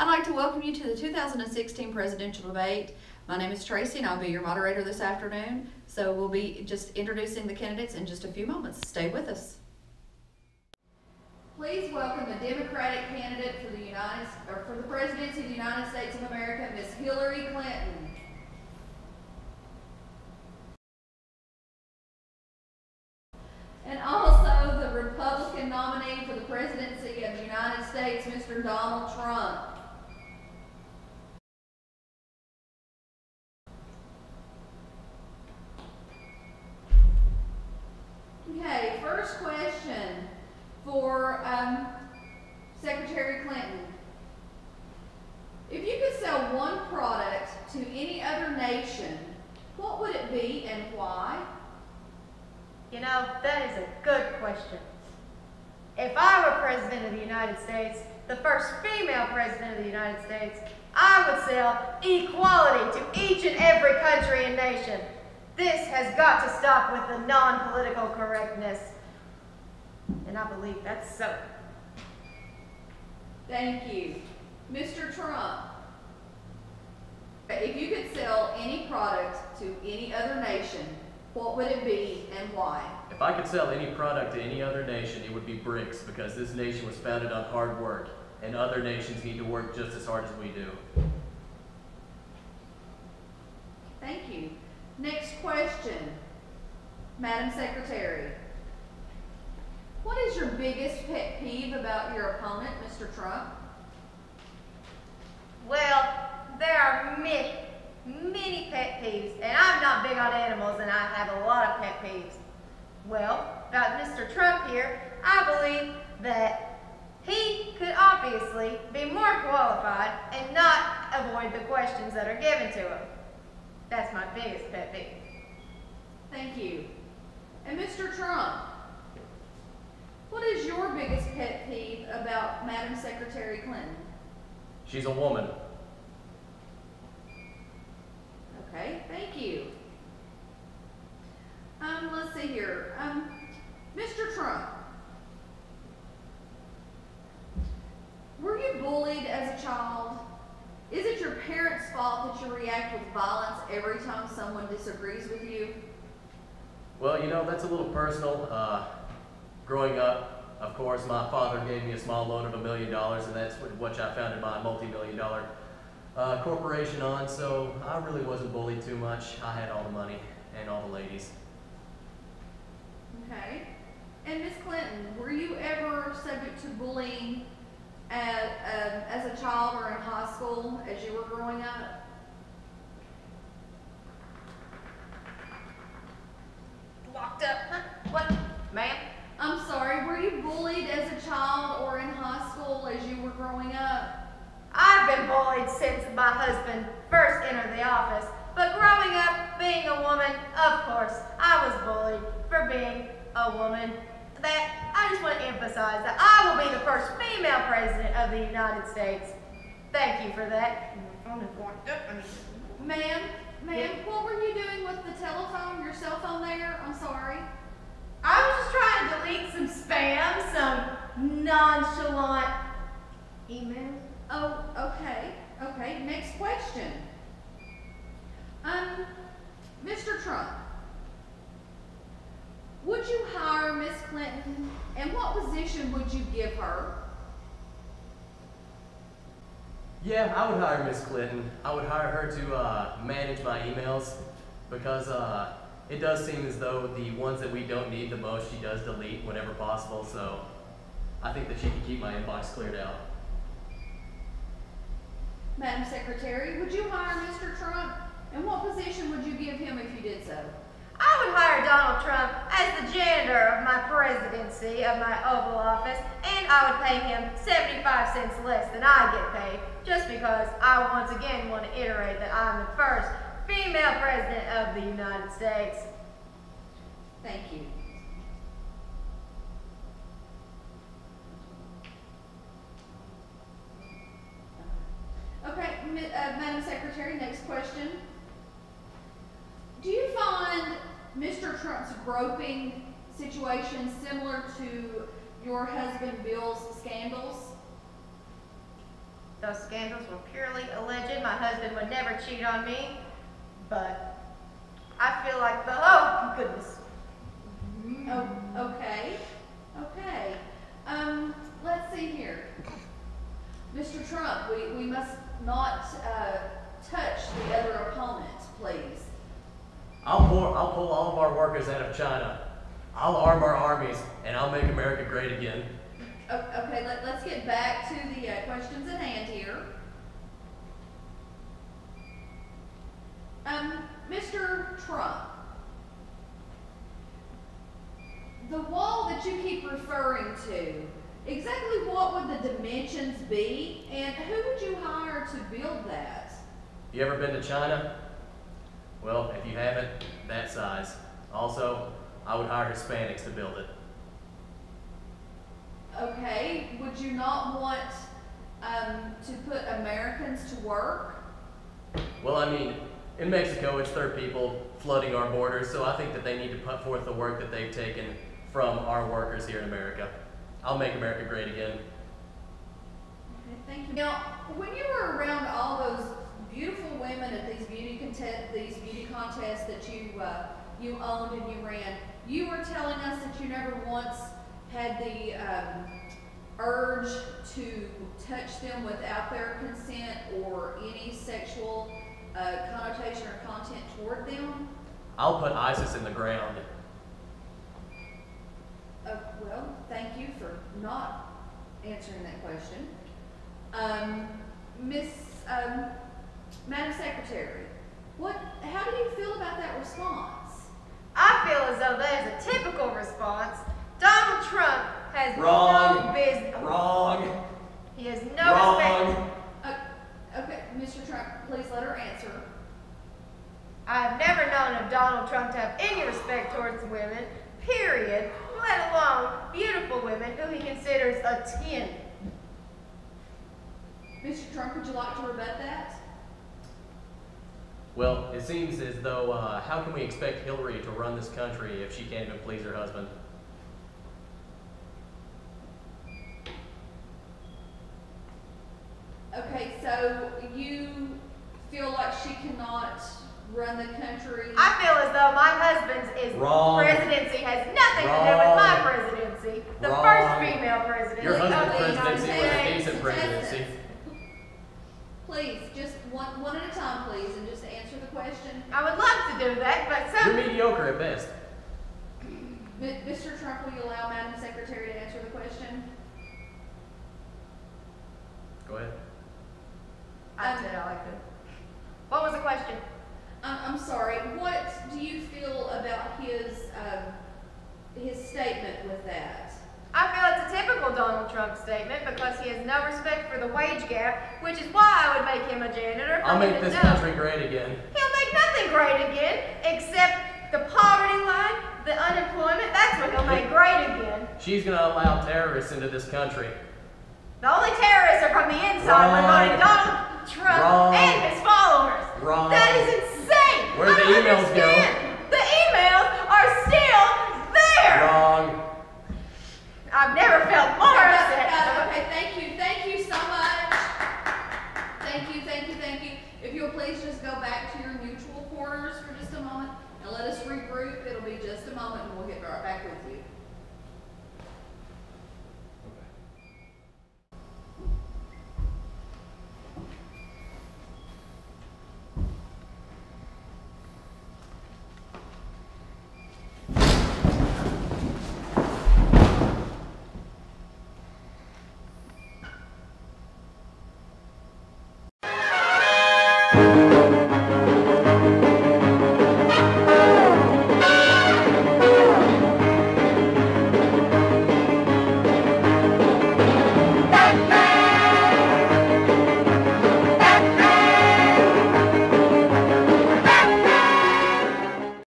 I'd like to welcome you to the 2016 presidential debate. My name is Tracy and I'll be your moderator this afternoon. So we'll be just introducing the candidates in just a few moments. Stay with us. Please welcome the Democratic candidate for the presidency of the United States of America, Ms. Hillary Clinton. And also the Republican nominee for the presidency of the United States, Mr. Donald Trump. Okay, first question for Secretary Clinton. If you could sell one product to any other nation, what would it be and why? You know, that is a good question. If I were President of the United States, the first female President of the United States, I would sell equality to each and every country and nation. This has got to stop with the non-political correctness. And I believe that's so. Thank you. Mr. Trump, if you could sell any product to any other nation, what would it be and why? If I could sell any product to any other nation, it would be bricks, because this nation was founded on hard work, and other nations need to work just as hard as we do. Thank you. Next question, Madam Secretary. What is your biggest pet peeve about your opponent, Mr. Trump? Well, there are many pet peeves, and I'm not big on animals, and I have a lot of pet peeves. Well, about Mr. Trump here, I believe that he could obviously be more qualified and not avoid the questions that are given to him. That's my biggest pet peeve. Thank you. And Mr. Trump, what is your biggest pet peeve about Madam Secretary Clinton? She's a woman. Okay, thank you. Let's see here. Mr. Trump, were you bullied as a child? Is it your parents' fault that you react with violence every time someone disagrees with you? Well, you know, that's a little personal. Growing up, of course, my father gave me a small loan of $1 million, and that's what I founded my multi-million-dollar corporation on, so I really wasn't bullied too much. I had all the money and all the ladies. Okay. And Ms. Clinton, were you ever subject to bullying as a child or in high school as you were growing up? Locked up, huh? What, ma'am? I'm sorry, were you bullied as a child or in high school as you were growing up? I've been bullied since my husband first entered the office, but growing up, being a woman, of course, I was bullied for being a woman. That I just want to emphasize that I will be the first female president of the United States. Thank you for that. Ma'am, what were you doing with the telephone, your cell phone there? I'm sorry. I was just trying to delete some spam, some nonchalant emails. Oh, okay. Okay, next question. Mr. Trump, would you hire Ms. Clinton, and what position would you give her? Yeah, I would hire Miss Clinton. I would hire her to manage my emails, because it does seem as though the ones that we don't need the most, she does delete whenever possible, so I think that she can keep my inbox cleared out. Madam Secretary, would you hire Mr. Trump, and what position would you give him if you did so? I would hire Donald Trump as the janitor of my presidency of my Oval Office, and I would pay him 75 cents less than I get paid, just because I once again want to iterate that I'm the first female president of the United States. Thank you. Okay, Madam Secretary, next question. Do you find Mr. Trump's groping situation similar to your husband Bill's scandals? Those scandals were purely alleged. My husband would never cheat on me. But I feel like oh goodness. Oh, okay. Okay. Let's see here. Mr. Trump, we must not touch the other opponent, please. I'll pull all of our workers out of China. I'll arm our armies, and I'll make America great again. Okay, let's get back to the questions at hand here. Mr. Trump, the wall that you keep referring to, exactly what would the dimensions be, and who would you hire to build that? You ever been to China? Well, if you haven't, that size. Also, I would hire Hispanics to build it. Okay, would you not want to put Americans to work? Well, I mean, in Mexico, it's their people flooding our borders, so I think that they need to put forth the work that they've taken from our workers here in America. I'll make America great again. Okay, thank you. Now, when you were around all those beautiful women at these beauty contests that you owned and you ran, you were telling us that you never once had the urge to touch them without their consent or any sexual connotation or content toward them? I'll put ISIS in the ground. Well, thank you for not answering that question. Madam Secretary, how do you feel about that response? I feel as though that is a typical response. Donald Trump has Wrong. no business. Wrong. He has no Wrong. respect. Okay, Mr. Trump, please let her answer. I've never known of Donald Trump to have any respect towards women, period, let alone beautiful women who he considers a 10. Mr. Trump, would you like to rebut that? Well, it seems as though, how can we expect Hillary to run this country if she can't even please her husband? Okay, so you feel like she cannot run the country? I feel as though my husband's Wrong. presidency has nothing to do with my presidency. The Wrong. first female presidency Your husband's of the United presidency was a States. decent presidency. Please, just one at a time, please, and just answer the question. I would love to do that, but some You're mediocre at best. Mr. Trump, will you allow Madam Secretary to answer the question? Go ahead. I said I like it. What was the question? I'm sorry. What do you feel about his statement with that? I feel it's a typical Donald Trump statement because he has no respect for the wage gap, which is why I would make him a janitor. I'll make this country great again. He'll make nothing great again except the poverty line, the unemployment. That's what he'll make great again. She's going to allow terrorists into this country. The only terrorists are from the inside Wrong. regarding Donald Trump Wrong. and his followers. Wrong. That is insane. Where'd the emails go? The emails are still there. Wrong. I've never felt more upset. Okay, thank you so much. Thank you. If you'll please just go back to your neutral quarters for just a moment and let us regroup. It'll be just a moment and we'll get right back with you.